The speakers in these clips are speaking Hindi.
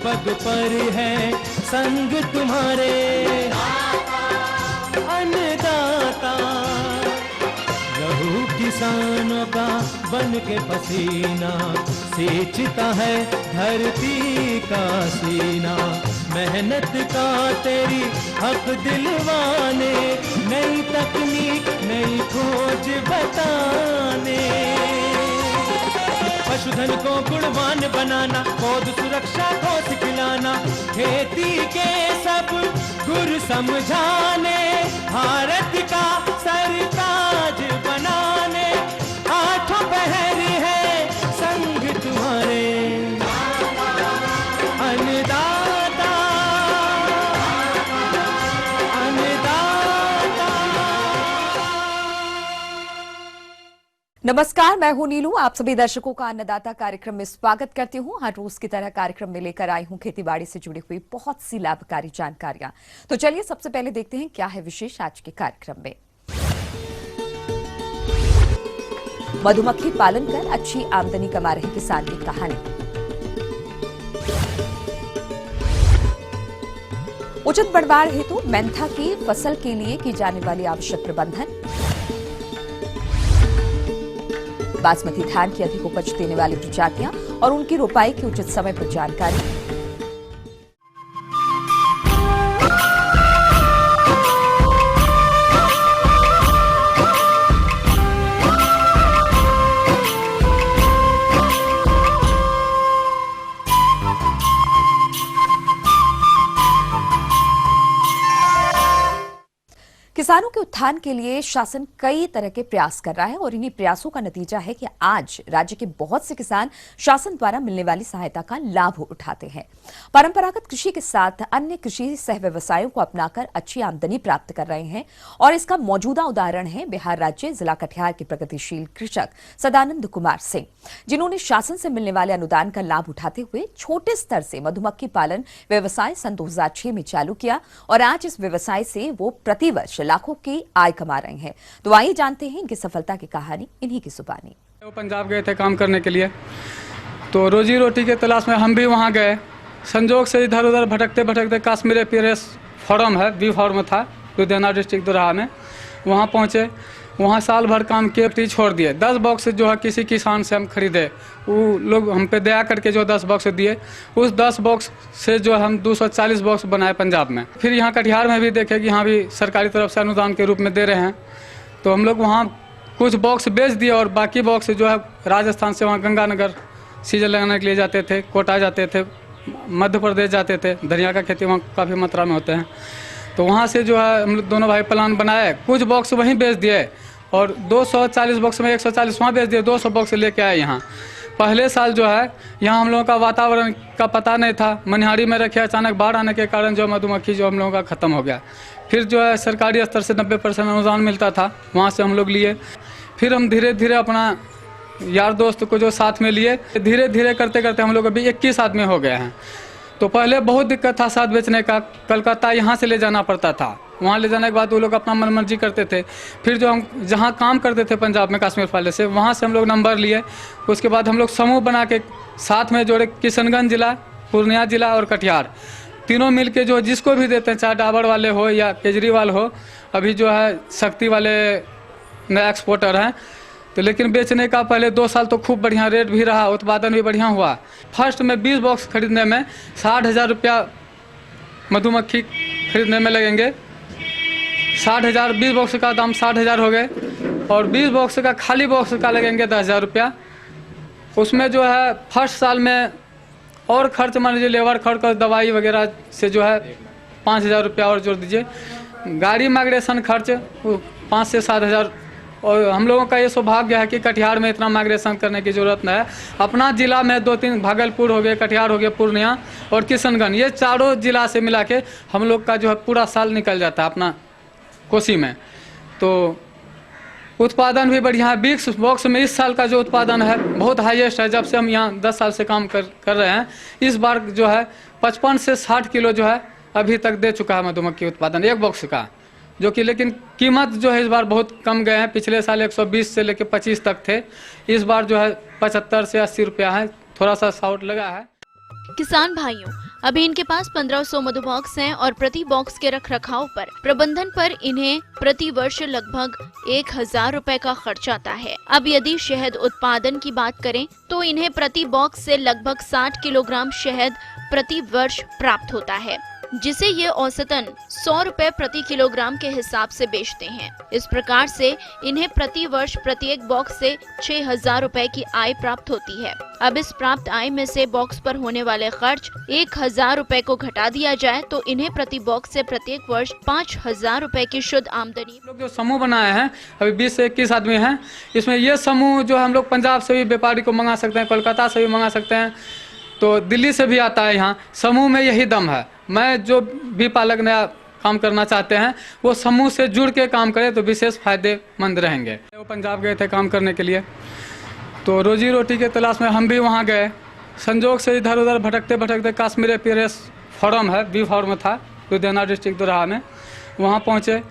पग पर है संग तुम्हारे अन्नदाता। लहू किसानों का बन के पसीना सींचता है धरती का सीना। मेहनत का तेरी हक दिलवाने, नई तकनीक नई खोज बताने। पशुधन को गुणवान बनाना, पौध सुरक्षा को सिखलाना, खेती के सब गुर समझाने, भारत का सरताज बनाने। आठों पहर है संग तुम्हारे अन्नदाता अन्नदाता। नमस्कार, मैं हूं नीलू। आप सभी दर्शकों का अन्नदाता कार्यक्रम में स्वागत करती हूं। हर रोज की तरह कार्यक्रम में लेकर आई हूं खेतीबाड़ी से जुड़ी हुई बहुत सी लाभकारी जानकारियां। तो चलिए सबसे पहले देखते हैं क्या है विशेष आज के कार्यक्रम में। मधुमक्खी पालन कर अच्छी आमदनी कमा रहे किसान की कहानी। उचित बढ़वाड़ हेतु मेंथा की फसल के लिए की जाने वाली आवश्यक प्रबंधन। बासमती धान की अधिक उपज देने वाली प्रजातियां और उनकी रोपाई की उचित समय पर जानकारी। किसानों के उत्थान के लिए शासन कई तरह के प्रयास कर रहा है और इन्हीं प्रयासों का नतीजा है कि आज राज्य के बहुत से किसान शासन द्वारा मिलने वाली सहायता का लाभ उठाते हैं। परंपरागत कृषि के साथ अन्य कृषि सह व्यवसायों को अपनाकर अच्छी आमदनी प्राप्त कर रहे हैं और इसका मौजूदा उदाहरण है बिहार राज्य जिला कटिहार के प्रगतिशील कृषक सदानंद कुमार सिंह, जिन्होंने शासन से मिलने वाले अनुदान का लाभ उठाते हुए छोटे स्तर से मधुमक्खी पालन व्यवसाय सन 2006 में चालू किया और आज इस व्यवसाय से वो प्रतिवर्ष लाखों की आय कमा रहे हैं। तो आइए जानते हैं इनकी सफलता की कहानी इन्हीं की जुबानी। वो पंजाब गए थे काम करने के लिए, तो रोजी रोटी के तलाश में हम भी वहाँ गए। संजोग से इधर उधर भटकते भटकते कश्मीर प्रेस फॉरम है, बी फॉर्म था लुधियाना डिस्ट्रिक्ट दोराहा में, वहाँ पहुँचे। वहाँ साल भर काम किए, टी छोड़ दिए। 10 बॉक्स जो है किसी किसान से हम खरीदे, वो लोग हम पे दया करके जो 10 बॉक्स दिए, उस 10 बॉक्स से जो हम 240 बॉक्स बनाए पंजाब में। फिर यहाँ कटिहार में भी देखे कि यहाँ भी सरकारी तरफ से अनुदान के रूप में दे रहे हैं, तो हम लोग वहाँ कुछ बॉक्स बेच दिए और बाकी बॉक्स जो है राजस्थान से वहाँ गंगानगर सीजन लगाने के लिए जाते थे, कोटा जाते थे, मध्य प्रदेश जाते थे। धनिया का खेती वहाँ काफ़ी मात्रा में होते हैं, तो वहाँ से जो है हम लोग दोनों भाई प्लान बनाए, कुछ बॉक्स वहीं बेच दिए और 240 बॉक्स में 140 वहाँ बेच दिए, 200 बॉक्स लेके आए यहाँ। पहले साल जो है यहाँ हम लोगों का वातावरण का पता नहीं था, मनिहारी में रखे, अचानक बाढ़ आने के कारण जो मधुमक्खी जो हम लोगों का ख़त्म हो गया। फिर जो है सरकारी स्तर से 90% अनुदान मिलता था, वहाँ से हम लोग लिए। फिर हम धीरे धीरे अपना यार दोस्त को जो साथ में लिए, धीरे धीरे करते करते हम लोग अभी 21 आदमी हो गए हैं। तो पहले बहुत दिक्कत था साथ बेचने का, कलकत्ता यहाँ से ले जाना पड़ता था, वहाँ ले जाने के बाद वो लोग अपना मनमर्जी करते थे। फिर जो हम जहाँ काम करते थे पंजाब में कश्मीर फाइले से, वहाँ से हम लोग नंबर लिए। उसके बाद हम लोग समूह बना के साथ में जोड़े, किशनगंज जिला, पूर्णिया जिला और कटिहार तीनों मिल के जो जिसको भी देते हैं, चाहे डाबर वाले हो या केजरीवाल हो, अभी जो है शक्ति वाले नए एक्सपोर्टर हैं। तो लेकिन बेचने का पहले 2 साल तो खूब बढ़िया रेट भी रहा, उत्पादन भी बढ़िया हुआ। फर्स्ट में 20 बॉक्स खरीदने में 60,000 रुपया मधुमक्खी खरीदने में लगेंगे। 60,000, 20 बॉक्स का दाम 60,000 हो गए और 20 बॉक्स का खाली बॉक्स का लगेंगे 10,000 रुपया। उसमें जो है फर्स्ट साल में और खर्च मान लीजिए, लेबर खर्च, दवाई वगैरह से जो है 5,000 रुपया और जोड़ दीजिए। गाड़ी माइग्रेशन खर्च 5 से 7,000। और हम लोगों का ये सौभाग्य है कि कटिहार में इतना माइग्रेशन करने की ज़रूरत नहीं है। अपना ज़िला में 2-3 भागलपुर हो गए, कटिहार हो गया, पूर्णिया और किशनगंज, ये चारों ज़िला से मिला के हम लोग का जो है पूरा साल निकल जाता है अपना कोसी में। तो उत्पादन भी बढ़िया है। 20 बॉक्स में इस साल का जो उत्पादन है बहुत हाईएस्ट है, जब से हम यहाँ 10 साल से काम कर रहे हैं। इस बार जो है 55 से 60 किलो जो है अभी तक दे चुका है मधुमक्खी उत्पादन एक बॉक्स का, जो कि लेकिन कीमत जो है इस बार बहुत कम गए हैं। पिछले साल 120 से लेकर 25 तक थे, इस बार जो है 75 से 80 रुपया है, थोड़ा सा शार्ट लगा है। किसान भाइयों, अभी इनके पास 1500 मधु बॉक्स हैं और प्रति बॉक्स के रखरखाव पर, प्रबंधन पर इन्हें प्रति वर्ष लगभग 1000 रुपए का खर्च आता है। अब यदि शहद उत्पादन की बात करें तो इन्हें प्रति बॉक्स से लगभग 60 किलोग्राम शहद प्रति वर्ष प्राप्त होता है, जिसे ये औसतन 100 रुपए प्रति किलोग्राम के हिसाब से बेचते हैं। इस प्रकार से इन्हें प्रति वर्ष प्रत्येक बॉक्स से 6000 रुपए की आय प्राप्त होती है। अब इस प्राप्त आय में से बॉक्स पर होने वाले खर्च 1000 रुपए को घटा दिया जाए तो इन्हें प्रति बॉक्स से प्रत्येक वर्ष 5000 रुपए की शुद्ध आमदनी। लोग जो समूह बनाए हैं अभी 20 से 21 आदमी हैं, इसमें ये समूह जो हम लोग पंजाब से भी व्यापारी को मंगा सकते हैं, कोलकाता से भी मंगा सकते हैं, तो दिल्ली से भी आता है। यहाँ समूह में यही दम है। मैं जो भी पालक नया काम करना चाहते हैं वो समूह से जुड़ के काम करें तो विशेष फायदेमंद रहेंगे। वो पंजाब गए थे काम करने के लिए, तो रोजी रोटी के तलाश में हम भी वहाँ गए। संजोग से इधर उधर भटकते भटकते कश्मीर पेरेस फॉरम है, बी फॉर्म था, लुधियाना डिस्ट्रिक्ट दोराहा में, वहाँ पहुँचे।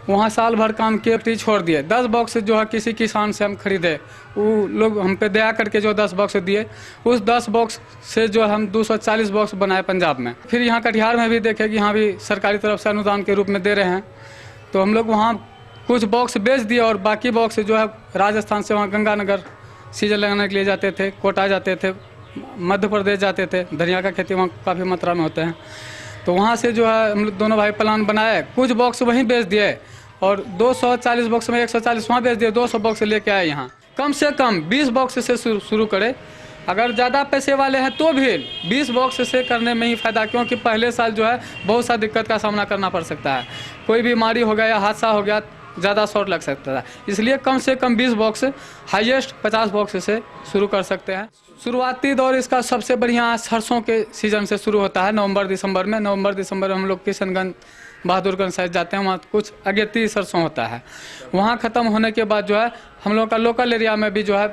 वहाँ साल भर काम किए, छोड़ दिए। 10 बॉक्स जो है किसी किसान से हम खरीदे, वो लोग हम पे दया करके जो 10 बॉक्स दिए, उस 10 बॉक्स से जो हम 240 बॉक्स बनाए पंजाब में। फिर यहाँ कटिहार में भी देखे कि यहाँ भी सरकारी तरफ से अनुदान के रूप में दे रहे हैं, तो हम लोग वहाँ कुछ बॉक्स बेच दिए और बाकी बॉक्स जो है राजस्थान से वहाँ गंगानगर सीजन लगाने के लिए जाते थे, कोटा जाते थे, मध्य प्रदेश जाते थे। धनिया का खेती वहाँ काफ़ी मात्रा में होते हैं, तो वहाँ से जो है हम लोग दोनों भाई प्लान बनाए, कुछ बॉक्स वहीं बेच दिए और 240 बॉक्स में 140 वहाँ बेच दिए, 200 बॉक्स लेके आए यहाँ। कम से कम 20 बॉक्स से शुरू करें। अगर ज़्यादा पैसे वाले हैं तो भी 20 बॉक्स से करने में ही फ़ायदा, क्योंकि पहले साल जो है बहुत सा दिक्कत का सामना करना पड़ सकता है। कोई बीमारी हो गया या हादसा हो गया, ज़्यादा शॉर्ट लग सकता है, इसलिए कम से कम 20 बॉक्स, हाईएस्ट 50 बॉक्स से शुरू कर सकते हैं। शुरुआती दौर इसका सबसे बढ़िया सरसों के सीज़न से शुरू होता है, नवंबर दिसंबर में। नवंबर दिसंबर में हम लोग किशनगंज बहादुरगंज साइड जाते हैं, वहाँ कुछ अगेती सरसों होता है। वहाँ ख़त्म होने के बाद जो है हम लोग का लोकल एरिया में भी जो है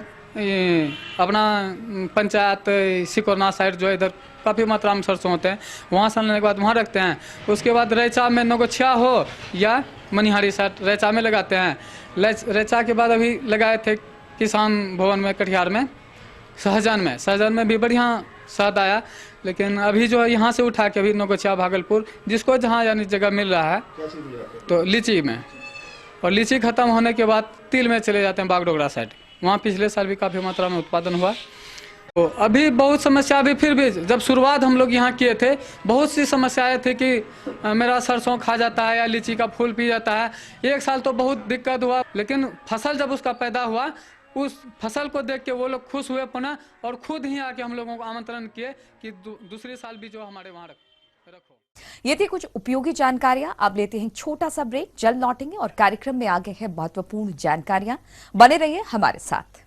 अपना पंचायत सिकोरना साइड जो है इधर काफ़ी मात्रा में सरसों होते हैं, वहाँ से लेने के बाद वहाँ रखते हैं। उसके बाद रैचा में नगोछिया हो या मनिहारी साइड रैचा में लगाते हैं। रैचा के बाद अभी लगाए थे किसान भवन में कटिहार में, सहजन में भी बढ़िया स्वाद आया। लेकिन अभी जो है यहाँ से उठा के अभी नगोछिया भागलपुर जिसको जहाँ यानी जगह मिल रहा है, तो लीची में, और लीची ख़त्म होने के बाद तिल में चले जाते हैं बागडोगरा साइड। वहाँ पिछले साल भी काफ़ी मात्रा में उत्पादन हुआ। तो अभी बहुत समस्या, अभी फिर भी जब शुरुआत हम लोग यहाँ किए थे बहुत सी समस्याएं थी कि मेरा सरसों खा जाता है या लीची का फूल पी जाता है। एक साल तो बहुत दिक्कत हुआ, लेकिन फसल जब उसका पैदा हुआ, उस फसल को देख के वो लोग खुश हुए पुनः, और खुद ही आके हम लोगों को आमंत्रण किए कि दूसरे साल भी जो हमारे वहाँ रखो। ये थी कुछ उपयोगी जानकारियां। अब लेते हैं छोटा सा ब्रेक, जल्द लौटेंगे और कार्यक्रम में आगे है महत्वपूर्ण जानकारियां। बने रहिए हमारे साथ।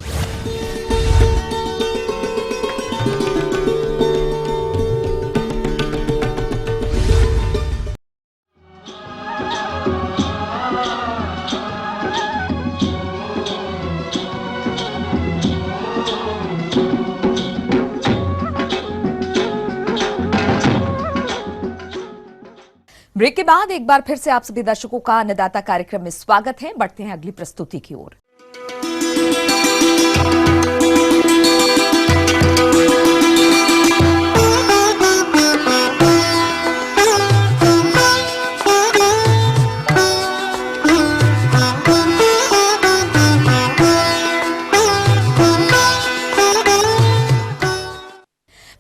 ब्रेक के बाद एक बार फिर से आप सभी दर्शकों का अन्नदाता कार्यक्रम में स्वागत है। बढ़ते हैं अगली प्रस्तुति की ओर।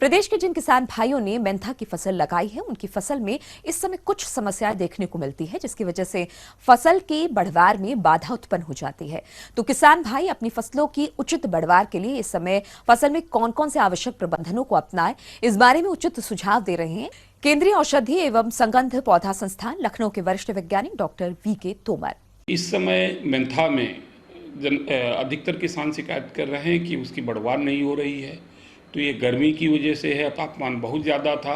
प्रदेश के जिन किसान भाइयों ने मेंथा की फसल लगाई है, उनकी फसल में इस समय कुछ समस्याएं देखने को मिलती है, जिसकी वजह से फसल की बढ़वार में बाधा उत्पन्न हो जाती है। तो किसान भाई अपनी फसलों की उचित बढ़वार के लिए इस समय फसल में कौन कौन से आवश्यक प्रबंधनों को अपनाएं, इस बारे में उचित सुझाव दे रहे हैं केंद्रीय औषधि एवं संगंध पौधा संस्थान लखनऊ के वरिष्ठ वैज्ञानिक डॉक्टर वी.के. तोमर। इस समय मेंथा में अधिकतर किसान शिकायत कर रहे हैं कि उसकी बढ़वार नहीं हो रही है। तो ये गर्मी की वजह से है, तापमान बहुत ज़्यादा था।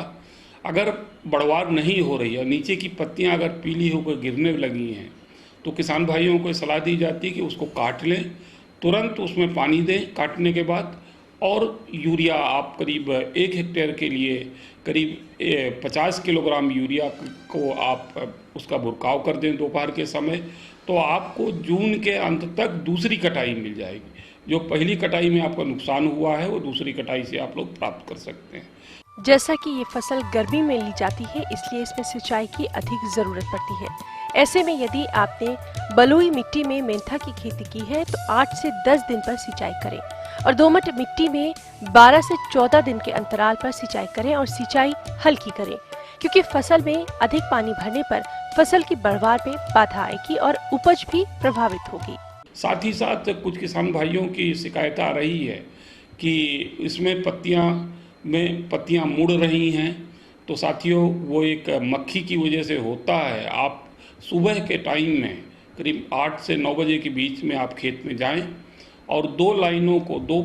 अगर बढ़वार नहीं हो रही है, नीचे की पत्तियां अगर पीली होकर गिरने लगी हैं, तो किसान भाइयों को सलाह दी जाती है कि उसको काट लें, तुरंत उसमें पानी दें काटने के बाद, और यूरिया आप करीब 1 हेक्टेयर के लिए करीब 50 किलोग्राम यूरिया को आप उसका बुरकाव कर दें दोपहर के समय, तो आपको जून के अंत तक दूसरी कटाई मिल जाएगी। जो पहली कटाई में आपका नुकसान हुआ है वो दूसरी कटाई से आप लोग प्राप्त कर सकते हैं। जैसा कि ये फसल गर्मी में ली जाती है, इसलिए इसमें सिंचाई की अधिक जरूरत पड़ती है। ऐसे में यदि आपने बलुई मिट्टी में मेंथा की खेती की है तो 8 से 10 दिन पर सिंचाई करें और दोमट मिट्टी में 12 से 14 दिन के अंतराल पर सिंचाई करें और सिंचाई हल्की करें, क्योंकि फसल में अधिक पानी भरने पर फसल की बढ़वार में बाधा आएगी और उपज भी प्रभावित होगी। साथ ही साथ कुछ किसान भाइयों की शिकायत आ रही है कि इसमें पत्तियां मुड़ रही हैं। तो साथियों, वो एक मक्खी की वजह से होता है। आप सुबह के टाइम में करीब 8 से 9 बजे के बीच में आप खेत में जाएं और 2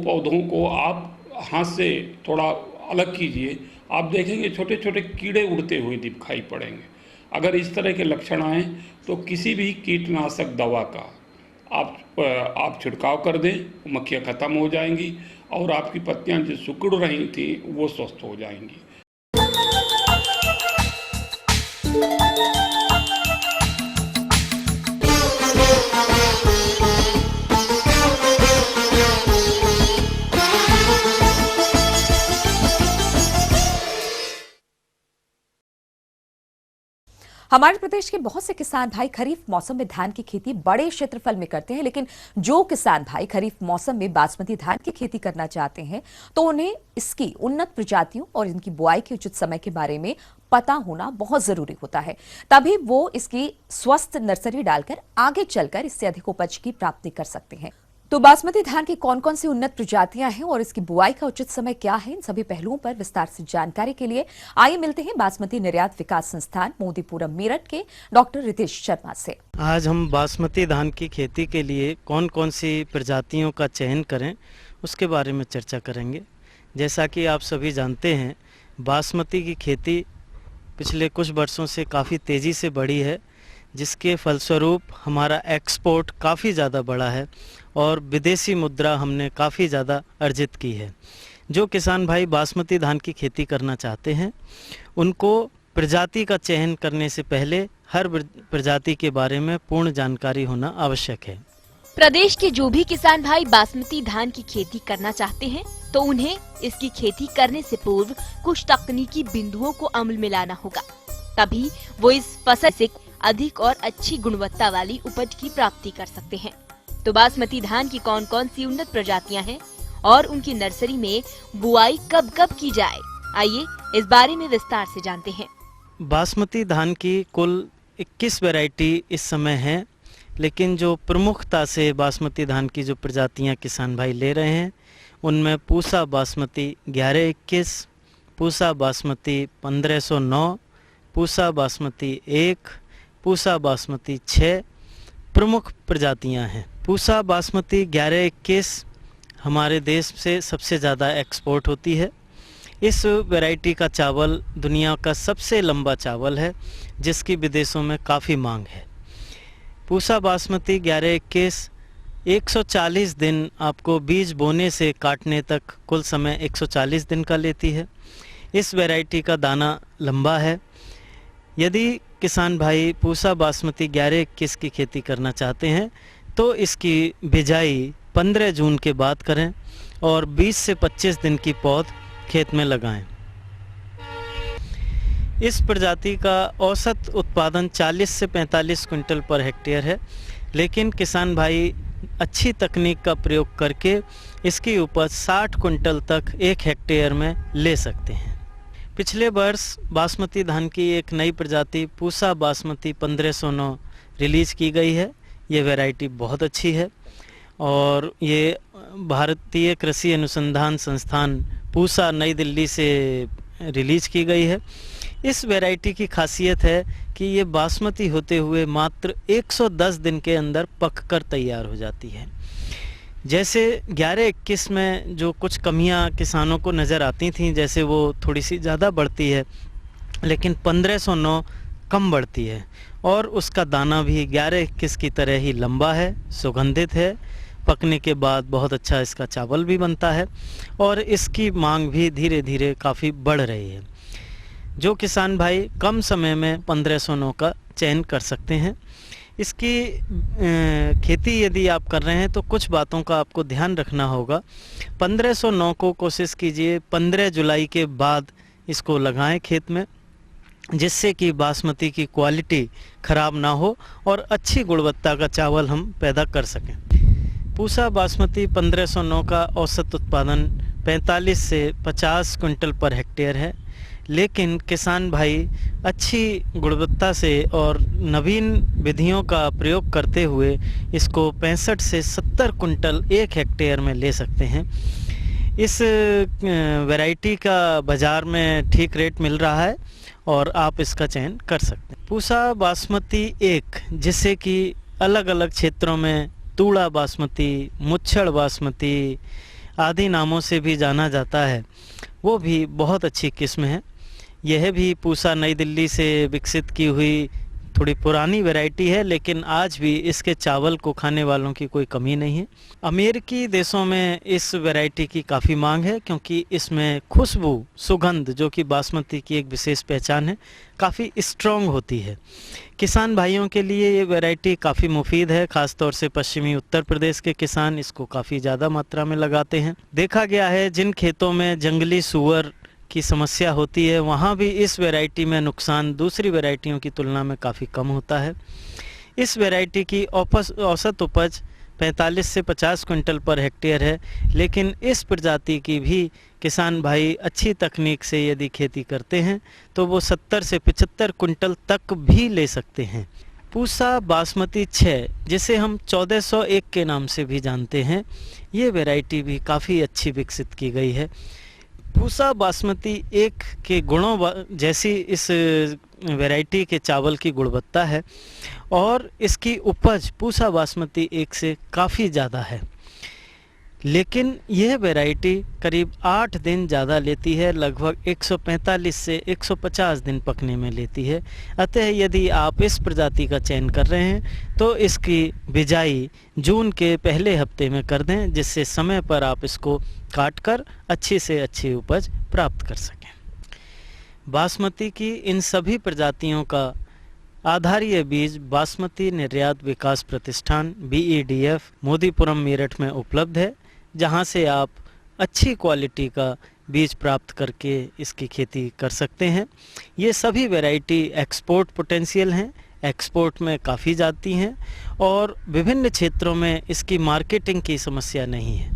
पौधों को आप हाथ से थोड़ा अलग कीजिए। आप देखेंगे छोटे छोटे कीड़े उड़ते हुए दिखाई पड़ेंगे। अगर इस तरह के लक्षण आए तो किसी भी कीटनाशक दवा का आप छिड़काव कर दें, मक्खियाँ ख़त्म हो जाएंगी और आपकी पत्तियाँ जो सिकुड़ रही थी वो स्वस्थ हो जाएंगी। हमारे प्रदेश के बहुत से किसान भाई खरीफ मौसम में धान की खेती बड़े क्षेत्रफल में करते हैं, लेकिन जो किसान भाई खरीफ मौसम में बासमती धान की खेती करना चाहते हैं तो उन्हें इसकी उन्नत प्रजातियों और इनकी बुआई के उचित समय के बारे में पता होना बहुत जरूरी होता है। तभी वो इसकी स्वस्थ नर्सरी डालकर आगे चलकर इससे अधिक उपज की प्राप्ति कर सकते हैं। तो बासमती धान की कौन कौन सी उन्नत प्रजातियां हैं और इसकी बुआई का उचित समय क्या है, इन सभी पहलुओं पर विस्तार से जानकारी के लिए आइए मिलते हैं बासमती निर्यात विकास संस्थान मोदीपुरम मेरठ के डॉक्टर रितेश शर्मा से। आज हम बासमती धान की खेती के लिए कौन कौन सी प्रजातियों का चयन करें उसके बारे में चर्चा करेंगे। जैसा कि आप सभी जानते हैं, बासमती की खेती पिछले कुछ वर्षों से काफ़ी तेज़ी से बढ़ी है, जिसके फलस्वरूप हमारा एक्सपोर्ट काफ़ी ज़्यादा बढ़ा है और विदेशी मुद्रा हमने काफ़ी ज़्यादा अर्जित की है। जो किसान भाई बासमती धान की खेती करना चाहते हैं उनको प्रजाति का चयन करने से पहले हर प्रजाति के बारे में पूर्ण जानकारी होना आवश्यक है। प्रदेश के जो भी किसान भाई बासमती धान की खेती करना चाहते हैं तो उन्हें इसकी खेती करने से पूर्व कुछ तकनीकी बिंदुओं को अमल में लाना होगा, तभी वो इस फसल से अधिक और अच्छी गुणवत्ता वाली उपज की प्राप्ति कर सकते हैं। तो बासमती धान की कौन कौन सी उन्नत प्रजातियां हैं और उनकी नर्सरी में बुआई कब कब की जाए, आइए इस बारे में विस्तार से जानते हैं। बासमती धान की कुल 21 वैरायटी इस समय है, लेकिन जो प्रमुखता से बासमती धान की जो प्रजातियां किसान भाई ले रहे हैं उनमें पूसा बासमती 1121, पूसा बासमती 1509, पूसा बासमती 1, पूसा बासमती 6 प्रमुख प्रजातियां हैं। पूसा बासमती 1121 हमारे देश से सबसे ज़्यादा एक्सपोर्ट होती है। इस वैरायटी का चावल दुनिया का सबसे लंबा चावल है, जिसकी विदेशों में काफ़ी मांग है। पूसा बासमती 1121 140 दिन आपको बीज बोने से काटने तक कुल समय 140 दिन का लेती है। इस वैरायटी का दाना लंबा है। यदि किसान भाई पूसा बासमती 1121 की खेती करना चाहते हैं तो इसकी बिजाई 15 जून के बाद करें और 20 से 25 दिन की पौध खेत में लगाएं। इस प्रजाति का औसत उत्पादन 40 से 45 क्विंटल पर हेक्टेयर है, लेकिन किसान भाई अच्छी तकनीक का प्रयोग करके इसकी उपज 60 क्विंटल तक 1 हेक्टेयर में ले सकते हैं। पिछले वर्ष बासमती धान की एक नई प्रजाति पूसा बासमती 1509 रिलीज की गई है। ये वैरायटी बहुत अच्छी है और ये भारतीय कृषि अनुसंधान संस्थान पूसा नई दिल्ली से रिलीज की गई है। इस वैरायटी की खासियत है कि ये बासमती होते हुए मात्र 110 दिन के अंदर पककर तैयार हो जाती है। जैसे 1121 में जो कुछ कमियां किसानों को नज़र आती थीं, जैसे वो थोड़ी सी ज़्यादा बढ़ती है, लेकिन 1509 कम बढ़ती है और उसका दाना भी 1121 की तरह ही लंबा है, सुगंधित है, पकने के बाद बहुत अच्छा इसका चावल भी बनता है और इसकी मांग भी धीरे धीरे काफ़ी बढ़ रही है। जो किसान भाई कम समय में 1509 का चयन कर सकते हैं। इसकी खेती यदि आप कर रहे हैं तो कुछ बातों का आपको ध्यान रखना होगा। 1509 को कोशिश कीजिए 15 जुलाई के बाद इसको लगाएं खेत में, जिससे कि बासमती की क्वालिटी खराब ना हो और अच्छी गुणवत्ता का चावल हम पैदा कर सकें। पूसा बासमती 1509 का औसत उत्पादन 45 से 50 क्विंटल पर हेक्टेयर है, लेकिन किसान भाई अच्छी गुणवत्ता से और नवीन विधियों का प्रयोग करते हुए इसको 65 से 70 क्विंटल एक हेक्टेयर में ले सकते हैं। इस वैरायटी का बाज़ार में ठीक रेट मिल रहा है और आप इसका चयन कर सकते हैं। पूसा बासमती 1, जिसे कि अलग अलग क्षेत्रों में तूड़ा बासमती, मुच्छड़ बासमती आदि नामों से भी जाना जाता है, वो भी बहुत अच्छी किस्म है। यह भी पूसा नई दिल्ली से विकसित की हुई थोड़ी पुरानी वैरायटी है, लेकिन आज भी इसके चावल को खाने वालों की कोई कमी नहीं है। अमेरिकी देशों में इस वैरायटी की काफ़ी मांग है, क्योंकि इसमें खुशबू, सुगंध, जो कि बासमती की एक विशेष पहचान है, काफ़ी स्ट्रॉन्ग होती है। किसान भाइयों के लिए ये वैरायटी काफ़ी मुफीद है, ख़ासतौर से पश्चिमी उत्तर प्रदेश के किसान इसको काफ़ी ज़्यादा मात्रा में लगाते हैं। देखा गया है जिन खेतों में जंगली सूअर की समस्या होती है, वहाँ भी इस वैरायटी में नुकसान दूसरी वैरायटियों की तुलना में काफ़ी कम होता है। इस वैरायटी की औसत उपज 45 से 50 क्विंटल पर हेक्टेयर है, लेकिन इस प्रजाति की भी किसान भाई अच्छी तकनीक से यदि खेती करते हैं तो वो 70 से 75 क्विंटल तक भी ले सकते हैं। पूसा बासमती 6, जिसे हम 1401 के नाम से भी जानते हैं, ये वैरायटी भी काफ़ी अच्छी विकसित की गई है। पूसा बासमती 1 के गुणों जैसी इस वैरायटी के चावल की गुणवत्ता है और इसकी उपज पूसा बासमती 1 से काफ़ी ज़्यादा है, लेकिन यह वैरायटी करीब 8 दिन ज़्यादा लेती है, लगभग 145 से 150 दिन पकने में लेती है। अतः यदि आप इस प्रजाति का चयन कर रहे हैं तो इसकी बिजाई जून के पहले हफ्ते में कर दें, जिससे समय पर आप इसको काट कर अच्छी से अच्छी उपज प्राप्त कर सकें। बासमती की इन सभी प्रजातियों का आधारीय बीज बासमती निर्यात विकास प्रतिष्ठान BEDF मोदीपुरम मेरठ में उपलब्ध है, जहां से आप अच्छी क्वालिटी का बीज प्राप्त करके इसकी खेती कर सकते हैं। ये सभी वैरायटी एक्सपोर्ट पोटेंशियल हैं, एक्सपोर्ट में काफ़ी जाती हैं और विभिन्न क्षेत्रों में इसकी मार्केटिंग की समस्या नहीं है।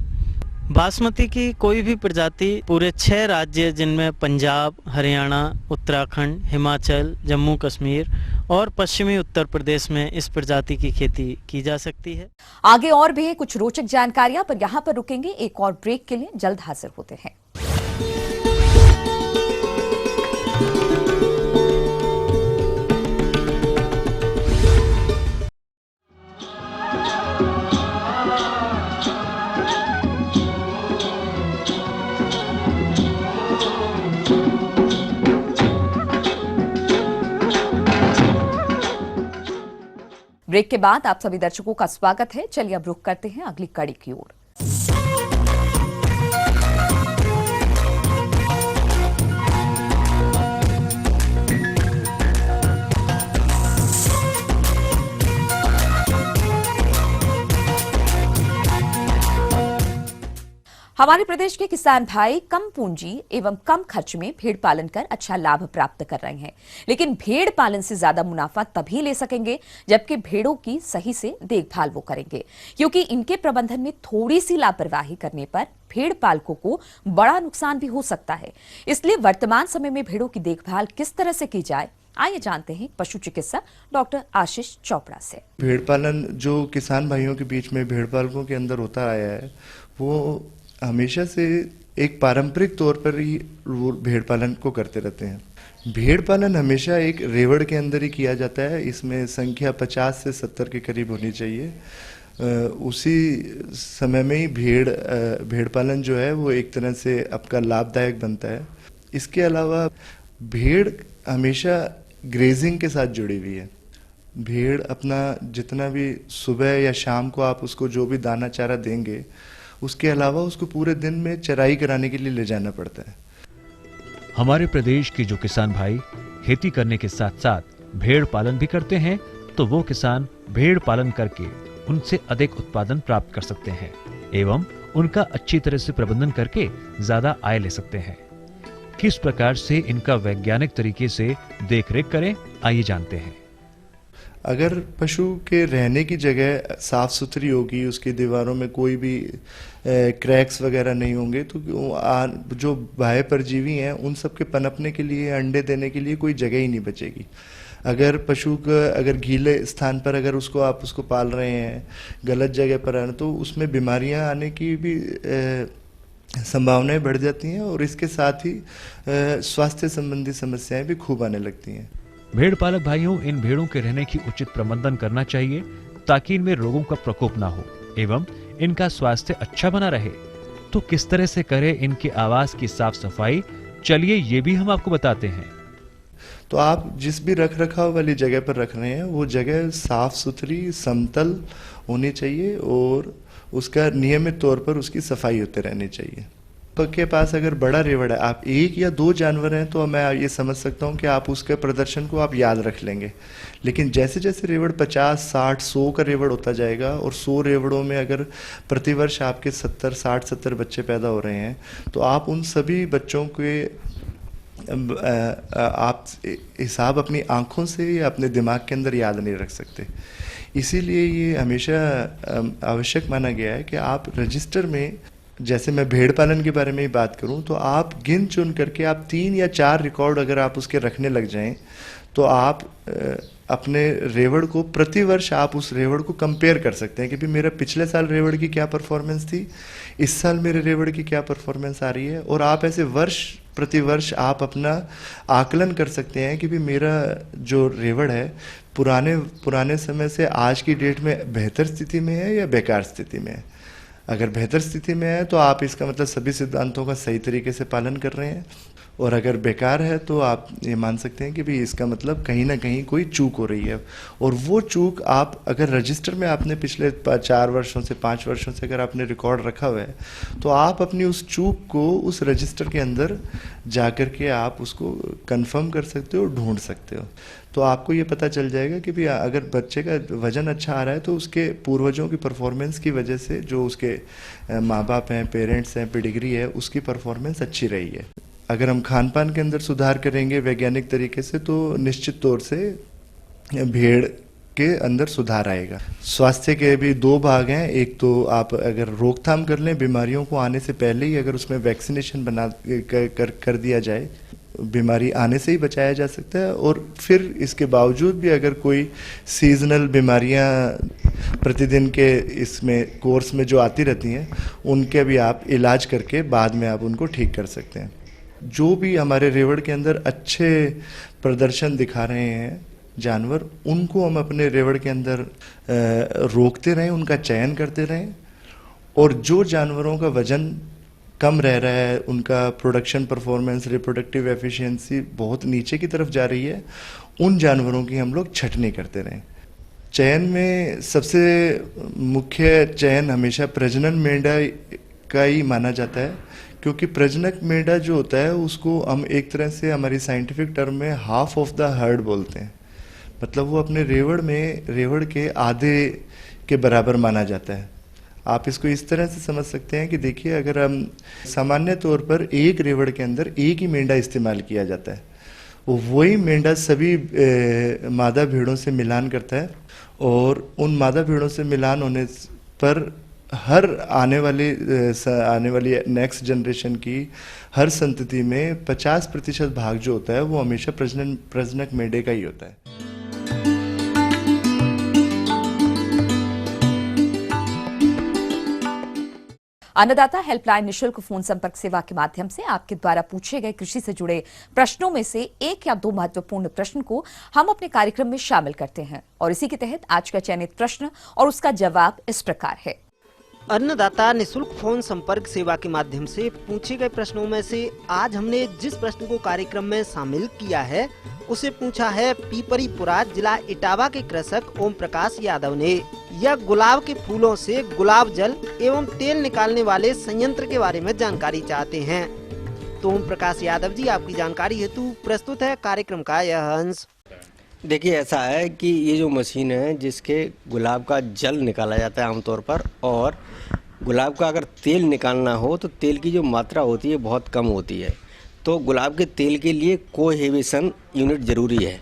बासमती की कोई भी प्रजाति पूरे 6 राज्य, जिनमें पंजाब, हरियाणा, उत्तराखंड, हिमाचल, जम्मू कश्मीर और पश्चिमी उत्तर प्रदेश में इस प्रजाति की खेती की जा सकती है। आगे और भी कुछ रोचक जानकारियां, पर यहां पर रुकेंगे एक और ब्रेक के लिए। जल्द हाजिर होते हैं। ब्रेक के बाद आप सभी दर्शकों का स्वागत है। चलिए अब रुख करते हैं अगली कड़ी की ओर। हमारे प्रदेश के किसान भाई कम पूंजी एवं कम खर्च में भेड़ पालन कर अच्छा लाभ प्राप्त कर रहे हैं, लेकिन भेड़ पालन से ज्यादा मुनाफा तभी ले सकेंगे जबकि भेड़ों की सही से देखभाल वो करेंगे, क्योंकि इनके प्रबंधन में थोड़ी सी लापरवाही करने पर भेड़ पालकों को बड़ा नुकसान भी हो सकता है। इसलिए वर्तमान समय में भेड़ों की देखभाल किस तरह से की जाए, आइए जानते हैं पशु चिकित्सक डॉक्टर आशीष चोपड़ा से। भेड़ पालन जो किसान भाइयों के बीच में भेड़ पालकों के अंदर होता आया है, वो हमेशा से एक पारंपरिक तौर पर ही भेड़ पालन को करते रहते हैं। भेड़ पालन हमेशा एक रेवड़ के अंदर ही किया जाता है। इसमें संख्या 50 से 70 के करीब होनी चाहिए। उसी समय में ही भेड़ पालन जो है वो एक तरह से आपका लाभदायक बनता है। इसके अलावा भेड़ हमेशा ग्रेजिंग के साथ जुड़ी हुई है। भेड़ अपना जितना भी सुबह या शाम को आप उसको जो भी दाना चारा देंगे, उसके अलावा उसको पूरे दिन में चराई कराने के लिए ले जाना पड़ता है। हमारे प्रदेश के जो किसान भाई खेती करने के साथ साथ भेड़ पालन भी करते हैं, तो वो किसान भेड़ पालन करके उनसे अधिक उत्पादन प्राप्त कर सकते हैं एवं उनका अच्छी तरह से प्रबंधन करके ज्यादा आय ले सकते हैं। किस प्रकार से इनका वैज्ञानिक तरीके से देखरेख करें, आइए जानते हैं। अगर पशु के रहने की जगह साफ सुथरी होगी, उसकी दीवारों में कोई भी क्रैक्स वगैरह नहीं होंगे, तो जो बाह्य परजीवी हैं उन सब के पनपने के लिए, अंडे देने के लिए कोई जगह ही नहीं बचेगी। अगर पशु का अगर गीले स्थान पर अगर उसको पाल रहे हैं, गलत जगह पर आना, तो उसमें बीमारियां आने की भी संभावनाएं बढ़ जाती हैं और इसके साथ ही स्वास्थ्य संबंधी समस्याएं भी खूब आने लगती हैं। भेड़ पालक भाइयों, इन भेड़ों के रहने की उचित प्रबंधन करना चाहिए ताकि इनमें रोगों का प्रकोप ना हो एवं इनका स्वास्थ्य अच्छा बना रहे। तो किस तरह से करें इनके आवास की साफ सफाई, चलिए ये भी हम आपको बताते हैं। तो आप जिस भी रख रखाव वाली जगह पर रख रहे हैं वो जगह साफ सुथरी समतल होनी चाहिए और उसका नियमित तौर पर उसकी सफाई होते रहनी चाहिए। के पास अगर बड़ा रेवड़ है, आप एक या दो जानवर हैं, तो मैं ये समझ सकता हूँ कि आप उसके प्रदर्शन को आप याद रख लेंगे। लेकिन जैसे जैसे रेवड़ 50, 60, 100 का रेवड़ होता जाएगा और 100 रेवड़ों में अगर प्रतिवर्ष आपके 70 बच्चे पैदा हो रहे हैं, तो आप उन सभी बच्चों के आप हिसाब अपनी आंखों से या अपने दिमाग के अंदर याद नहीं रख सकते। इसीलिए ये हमेशा आवश्यक माना गया है कि आप रजिस्टर में, जैसे मैं भेड़ पालन के बारे में ही बात करूं, तो आप गिन चुन करके आप 3 या 4 रिकॉर्ड अगर आप उसके रखने लग जाएं, तो आप अपने रेवड़ को प्रतिवर्ष आप उस रेवड़ को कंपेयर कर सकते हैं कि भाई मेरा पिछले साल रेवड़ की क्या परफॉर्मेंस थी, इस साल मेरे रेवड़ की क्या परफॉर्मेंस आ रही है, और आप ऐसे वर्ष प्रतिवर्ष आप अपना आकलन कर सकते हैं कि भाई मेरा जो रेवड़ है पुराने समय से आज की डेट में बेहतर स्थिति में है या बेकार स्थिति में है। अगर बेहतर स्थिति में है तो आप इसका मतलब सभी सिद्धांतों का सही तरीके से पालन कर रहे हैं, और अगर बेकार है तो आप ये मान सकते हैं कि भाई इसका मतलब कहीं ना कहीं कोई चूक हो रही है। और वो चूक आप अगर रजिस्टर में आपने पिछले 4 वर्षों से 5 वर्षों से अगर आपने रिकॉर्ड रखा हुआ है, तो आप अपनी उस चूक को उस रजिस्टर के अंदर जा कर के आप उसको कंफर्म कर सकते हो, ढूंढ सकते हो। तो आपको ये पता चल जाएगा कि भाई अगर बच्चे का वजन अच्छा आ रहा है तो उसके पूर्वजों की परफॉर्मेंस की वजह से, जो उसके माँ बाप हैं, पेरेंट्स हैं, पेडिग्री है, उसकी परफॉर्मेंस अच्छी रही है। अगर हम खान पान के अंदर सुधार करेंगे वैज्ञानिक तरीके से, तो निश्चित तौर से भेड़ के अंदर सुधार आएगा। स्वास्थ्य के भी 2 भाग हैं। एक तो आप अगर रोकथाम कर लें, बीमारियों को आने से पहले ही अगर उसमें वैक्सीनेशन कर दिया जाए, बीमारी आने से ही बचाया जा सकता है। और फिर इसके बावजूद भी अगर कोई सीजनल बीमारियां प्रतिदिन के इसमें कोर्स में जो आती रहती हैं, उनके भी आप इलाज करके बाद में आप उनको ठीक कर सकते हैं। जो भी हमारे रेवड़ के अंदर अच्छे प्रदर्शन दिखा रहे हैं जानवर, उनको हम अपने रेवड़ के अंदर रोकते रहें, उनका चयन करते रहें। और जो जानवरों का वजन कम रह रहा है, उनका प्रोडक्शन परफॉर्मेंस, रिप्रोडक्टिव एफिशिएंसी बहुत नीचे की तरफ जा रही है, उन जानवरों की हम लोग छटनी करते रहें। चयन में सबसे मुख्य चयन हमेशा प्रजनन मेंढा का ही माना जाता है, क्योंकि प्रजनक मेंढा जो होता है उसको हम एक तरह से हमारी साइंटिफिक टर्म में हाफ ऑफ द हर्ड बोलते हैं। मतलब वो अपने रेवड़ के आधे के बराबर माना जाता है। आप इसको इस तरह से समझ सकते हैं कि देखिए, अगर हम सामान्य तौर पर एक रेवड़ के अंदर एक ही मेंढा इस्तेमाल किया जाता है, वही मेंढा सभी मादा भेड़ों से मिलान करता है, और उन मादा भेड़ों से मिलान होने पर हर आने वाली नेक्स्ट जनरेशन की हर संतति में 50% भाग जो होता है वो हमेशा प्रजनक मेंढे का ही होता है। अन्नदाता हेल्पलाइन निशुल्क फोन संपर्क सेवा के माध्यम से आपके द्वारा पूछे गए कृषि से जुड़े प्रश्नों में से 1 या 2 महत्वपूर्ण प्रश्न को हम अपने कार्यक्रम में शामिल करते हैं, और इसी के तहत आज का चयनित प्रश्न और उसका जवाब इस प्रकार है। अन्नदाता निशुल्क फोन संपर्क सेवा के माध्यम से पूछे गए प्रश्नों में से आज हमने जिस प्रश्न को कार्यक्रम में शामिल किया है उसे पूछा है पीपरीपुरा जिला इटावा के कृषक ओम प्रकाश यादव ने। यह गुलाब के फूलों से गुलाब जल एवं तेल निकालने वाले संयंत्र के बारे में जानकारी चाहते हैं। तो ओम प्रकाश यादव जी, आपकी जानकारी हेतु प्रस्तुत है कार्यक्रम का यह अंश। देखिए, ऐसा है कि ये जो मशीन है जिसके गुलाब का जल निकाला जाता है आमतौर पर, और गुलाब का अगर तेल निकालना हो तो तेल की जो मात्रा होती है बहुत कम होती है। तो गुलाब के तेल के लिए कोहेबिशन यूनिट ज़रूरी है।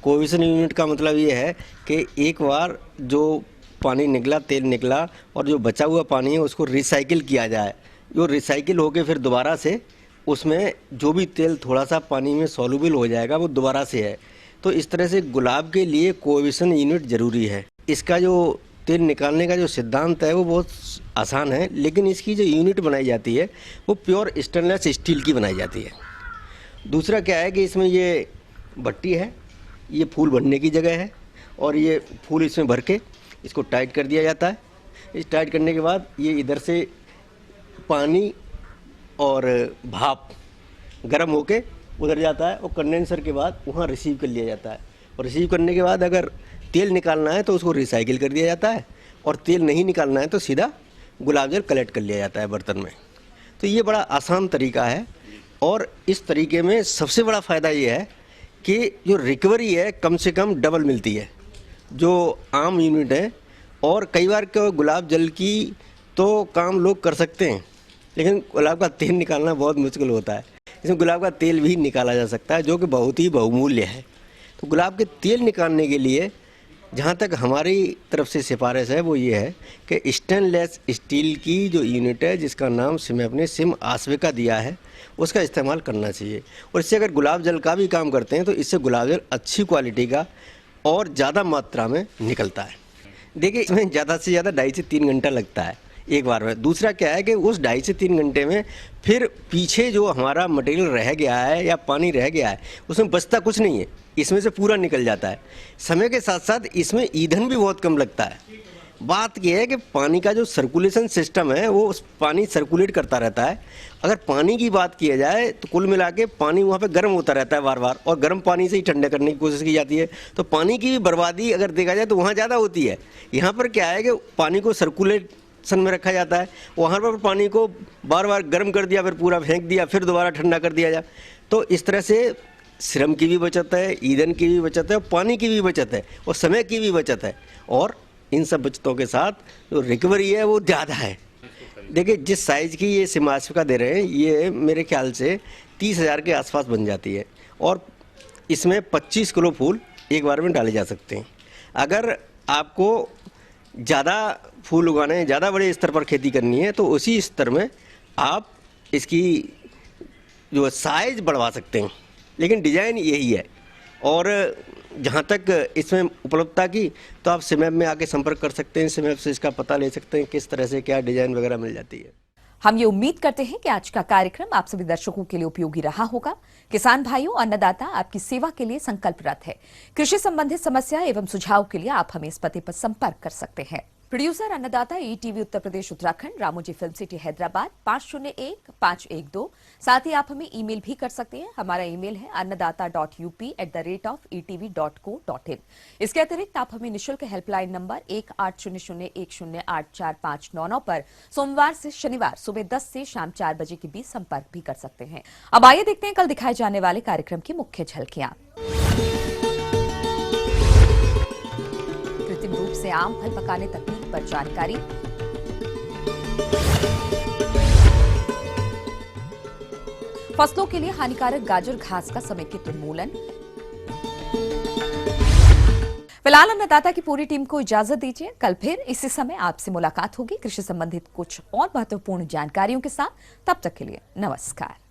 कोहेबिशन यूनिट का मतलब ये है कि एक बार जो पानी निकला, तेल निकला और जो बचा हुआ पानी है उसको रिसाइकिल किया जाए। जो रिसाइकिल होके फिर दोबारा से उसमें जो भी तेल थोड़ा सा पानी में सॉल्युबल हो जाएगा वो दोबारा से है। तो इस तरह से गुलाब के लिए कोहेबिशन यूनिट ज़रूरी है। इसका जो तेल निकालने का जो सिद्धांत है वो बहुत आसान है, लेकिन इसकी जो यूनिट बनाई जाती है वो प्योर स्टेनलेस स्टील की बनाई जाती है। दूसरा क्या है कि इसमें ये भट्टी है, ये फूल भरने की जगह है और ये फूल इसमें भर के इसको टाइट कर दिया जाता है। इस टाइट करने के बाद ये इधर से पानी और भाप गर्म होके उधर जाता है और कंडेंसर के बाद वहाँ रिसीव कर लिया जाता है। और रिसीव करने के बाद अगर तेल निकालना है तो उसको रिसाइकिल कर दिया जाता है और तेल नहीं निकालना है तो सीधा गुलाब जल कलेक्ट कर लिया जाता है बर्तन में। तो ये बड़ा आसान तरीका है और इस तरीके में सबसे बड़ा फ़ायदा ये है कि जो रिकवरी है कम से कम डबल मिलती है जो आम यूनिट है। और कई बार के गुलाब जल की तो काम लोग कर सकते हैं, लेकिन गुलाब का तेल निकालना बहुत मुश्किल होता है। इसमें गुलाब का तेल भी निकाला जा सकता है जो कि बहुत ही बहुमूल्य है। तो गुलाब के तेल निकालने के लिए जहाँ तक हमारी तरफ से सिफारिश है वो ये है कि स्टेनलेस स्टील की जो यूनिट है जिसका नाम सिमैप ने सिम आस्विका दिया है उसका इस्तेमाल करना चाहिए। और इससे अगर गुलाब जल का भी काम करते हैं तो इससे गुलाब जल अच्छी क्वालिटी का और ज़्यादा मात्रा में निकलता है। देखिए इसमें ज़्यादा से ज़्यादा 2.5 से 3 घंटा लगता है एक बार में। दूसरा क्या है कि उस 2.5 से 3 घंटे में फिर पीछे जो हमारा मटेरियल रह गया है या पानी रह गया है उसमें बचता कुछ नहीं है, इसमें से पूरा निकल जाता है। समय के साथ साथ इसमें ईंधन भी बहुत कम लगता है। बात यह है कि पानी का जो सर्कुलेशन सिस्टम है वो उस पानी सर्कुलेट करता रहता है। अगर पानी की बात किया जाए तो कुल मिला के पानी वहाँ पे गर्म होता रहता है बार बार और गर्म पानी से ही ठंडा करने की कोशिश की जाती है। तो पानी की भी बर्बादी अगर देखा जाए तो वहाँ ज़्यादा होती है। यहाँ पर क्या है कि पानी को सर्कुलेशन में रखा जाता है, वहाँ पर पानी को बार बार गर्म कर दिया, फिर पूरा फेंक दिया, फिर दोबारा ठंडा कर दिया जाए। तो इस तरह से श्रम की भी बचत है, ईंधन की भी बचत है और पानी की भी बचत है और समय की भी बचत है। और इन सब बचतों के साथ जो रिकवरी है वो ज़्यादा है। देखिए जिस साइज़ की ये सिम आस्विका दे रहे हैं ये मेरे ख्याल से 30,000 के आसपास बन जाती है और इसमें 25 किलो फूल एक बार में डाले जा सकते हैं। अगर आपको ज़्यादा फूल उगाने हैं, ज़्यादा बड़े स्तर पर खेती करनी है तो उसी स्तर में आप इसकी जो साइज़ बढ़वा सकते हैं, लेकिन डिज़ाइन यही है। और जहाँ तक इसमें उपलब्धता की तो आप सिमैप में आके संपर्क कर सकते हैं, सिमैप से इसका पता ले सकते हैं किस तरह से क्या डिज़ाइन वगैरह मिल जाती है। हम ये उम्मीद करते हैं कि आज का कार्यक्रम आप सभी दर्शकों के लिए उपयोगी रहा होगा। किसान भाइयों, अन्नदाता आपकी सेवा के लिए संकल्परत है। कृषि संबंधित समस्या एवं सुझाव के लिए आप हमें इस पते पर संपर्क कर सकते हैं। प्रोड्यूसर अन्नदाता ETV Uttar Pradesh Uttarakhand, Ramoji film city Hyderabad 501512। साथ ही आप हमें ईमेल भी कर सकते हैं। हमारा ईमेल है annadaata.up@etv.co.in। इसके अतिरिक्त आप हमें निःशुल्क हेल्पलाइन नंबर 180010844599 पर सोमवार से शनिवार सुबह 10 से शाम 4 बजे के बीच संपर्क भी कर सकते हैं। अब आइए देखते हैं कल दिखाए जाने वाले कार्यक्रम की मुख्य झलकियां। कृत्रिम रूप से आम फल पकाने तकनीक पर जानकारी, फसलों के लिए हानिकारक गाजर घास का समेकित उन्मूलन। फिलहाल अन्नदाता की पूरी टीम को इजाजत दीजिए। कल फिर इसी समय आपसे मुलाकात होगी कृषि संबंधित कुछ और महत्वपूर्ण जानकारियों के साथ। तब तक के लिए नमस्कार।